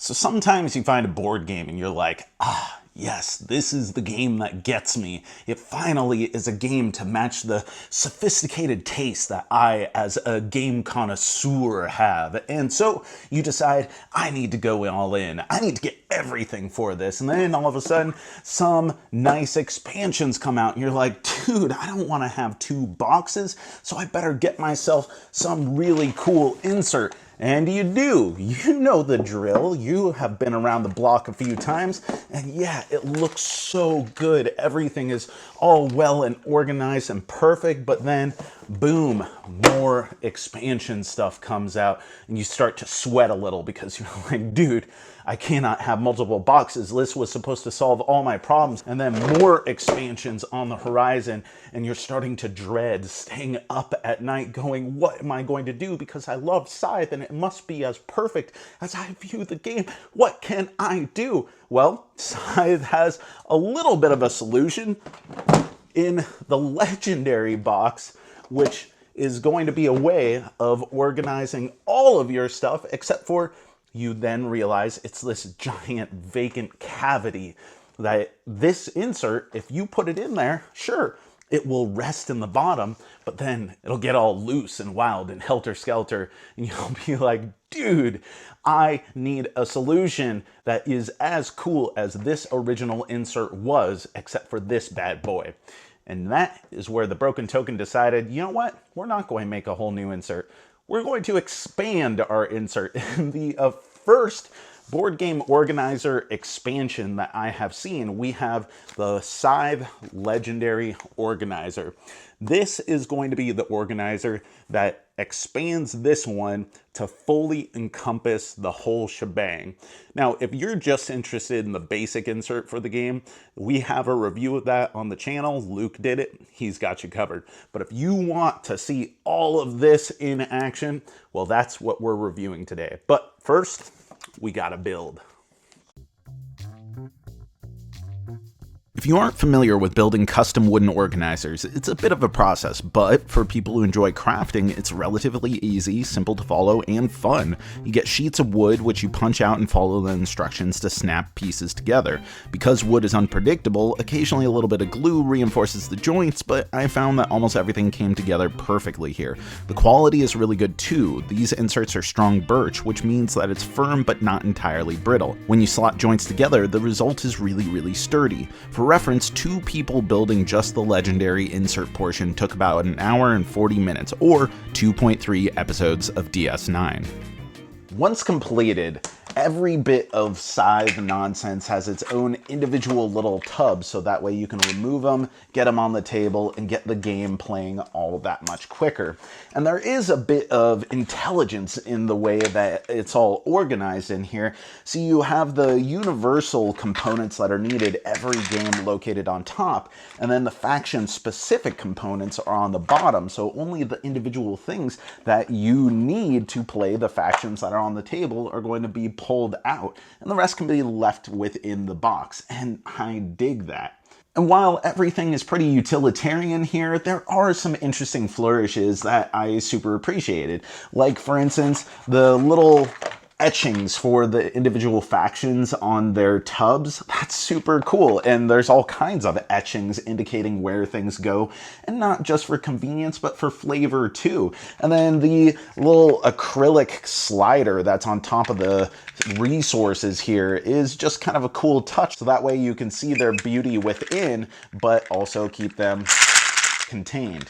So sometimes you find a board game and you're like, yes, this is the game that gets me. It finally is a game to match the sophisticated taste that I, as a game connoisseur, have. And so you decide, I need to go all in. I need to get everything for this. And then all of a sudden, some nice expansions come out and you're like, dude, I don't want to have 2 boxes, so I better get myself some really cool insert. And you do. You know the drill. You have been around the block a few times, and yeah, it looks so good. Everything is all well and organized and perfect, but then boom, more expansion stuff comes out and you start to sweat a little because you're like, dude, I cannot have multiple boxes. This was supposed to solve all my problems. And then more expansions on the horizon, and you're starting to dread staying up at night going, what am I going to do? Because I love Scythe and it must be as perfect as I view the game. What can I do? Well, Scythe has a little bit of a solution in the Legendary box, which is going to be a way of organizing all of your stuff, except for you then realize it's this giant vacant cavity that this insert, if you put it in there, sure, it will rest in the bottom, but then it'll get all loose and wild and helter-skelter, and you'll be like, dude, I need a solution that is as cool as this original insert was, except for this bad boy. And that is where the Broken Token decided, you know what? We're not going to make a whole new insert. We're going to expand our insert. In the first board game organizer expansion that I have seen, we have the Scythe Legendary Organizer. This is going to be the organizer that expands this one to fully encompass the whole shebang. Now, if you're just interested in the basic insert for the game, we have a review of that on the channel. Luke did it. He's got you covered. But if you want to see all of this in action, well, that's what we're reviewing today. But first, we gotta build. If you aren't familiar with building custom wooden organizers, it's a bit of a process, but for people who enjoy crafting, it's relatively easy, simple to follow, and fun. You get sheets of wood, which you punch out and follow the instructions to snap pieces together. Because wood is unpredictable, occasionally a little bit of glue reinforces the joints, but I found that almost everything came together perfectly here. The quality is really good too. These inserts are strong birch, which means that it's firm but not entirely brittle. When you slot joints together, the result is really sturdy. For reference, 2 people building just the Legendary insert portion took about 1 hour and 40 minutes, or 2.3 episodes of DS9. Once completed, every bit of Scythe nonsense has its own individual little tub, so that way you can remove them, get them on the table, and get the game playing all that much quicker. And there is a bit of intelligence in the way that it's all organized in here. So you have the universal components that are needed every game located on top, and then the faction-specific components are on the bottom, so only the individual things that you need to play the factions that are on the table are going to be pulled out, and the rest can be left within the box, and I dig that. And while everything is pretty utilitarian here, there are some interesting flourishes that I super appreciated. Like, for instance, the little etchings for the individual factions on their tubs. That's super cool, and there's all kinds of etchings indicating where things go, and not just for convenience but for flavor too. And then the little acrylic slider that's on top of the resources here is just kind of a cool touch, so that way you can see their beauty within but also keep them contained.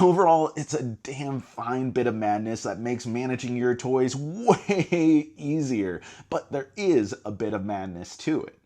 Overall, it's a damn fine bit of madness that makes managing your toys way easier, but there is a bit of madness to it.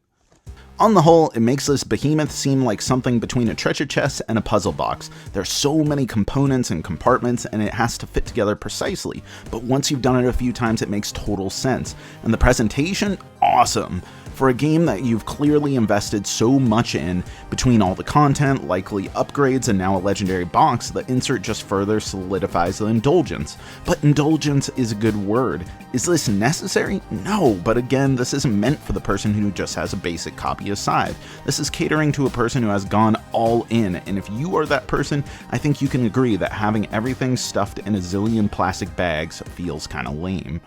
On the whole, it makes this behemoth seem like something between a treasure chest and a puzzle box. There's so many components and compartments, and it has to fit together precisely, but once you've done it a few times, it makes total sense. And the presentation? Awesome! For a game that you've clearly invested so much in, between all the content, likely upgrades, and now a Legendary box, the insert just further solidifies the indulgence. But indulgence is a good word. Is this necessary? No, but again, this isn't meant for the person who just has a basic copy of Scythe. This is catering to a person who has gone all in, and if you are that person, I think you can agree that having everything stuffed in a zillion plastic bags feels kinda lame.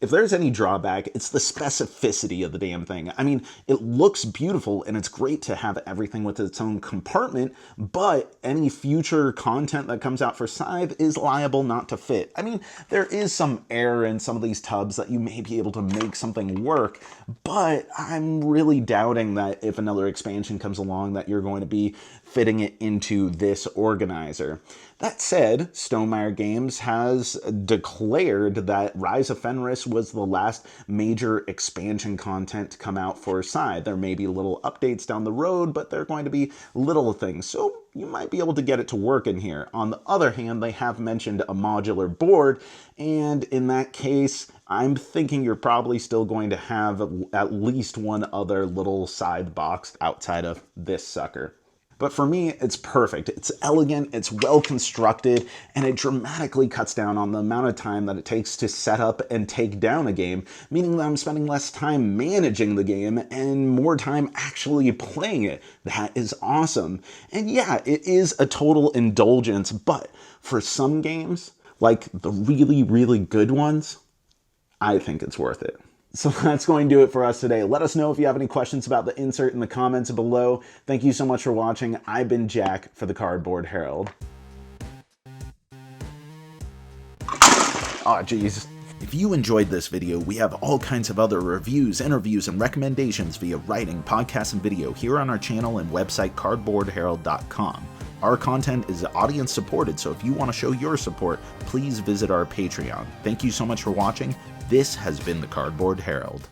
If there's any drawback, it's the specificity of the damn thing. I mean, it looks beautiful and it's great to have everything with its own compartment, but any future content that comes out for Scythe is liable not to fit. I mean, there is some air in some of these tubs that you may be able to make something work, but I'm really doubting that if another expansion comes along that you're going to be fitting it into this organizer. That said, Stonemaier Games has declared that Rise of Fenris was the last major expansion content to come out for Scythe. There may be little updates down the road, but they're going to be little things, so you might be able to get it to work in here. On the other hand, they have mentioned a modular board, and in that case, I'm thinking you're probably still going to have at least one other little side box outside of this sucker. But for me, it's perfect. It's elegant, it's well constructed, and it dramatically cuts down on the amount of time that it takes to set up and take down a game, meaning that I'm spending less time managing the game and more time actually playing it. That is awesome. And yeah, it is a total indulgence, but for some games, like the really, really good ones, I think it's worth it. So that's going to do it for us today. Let us know if you have any questions about the insert in the comments below. Thank you so much for watching. I've been Jack for the Cardboard Herald. Aw, jeez. If you enjoyed this video, we have all kinds of other reviews, interviews, and recommendations via writing, podcast, and video here on our channel and website cardboardherald.com. Our content is audience supported, so if you want to show your support, please visit our Patreon. Thank you so much for watching. This has been the Cardboard Herald.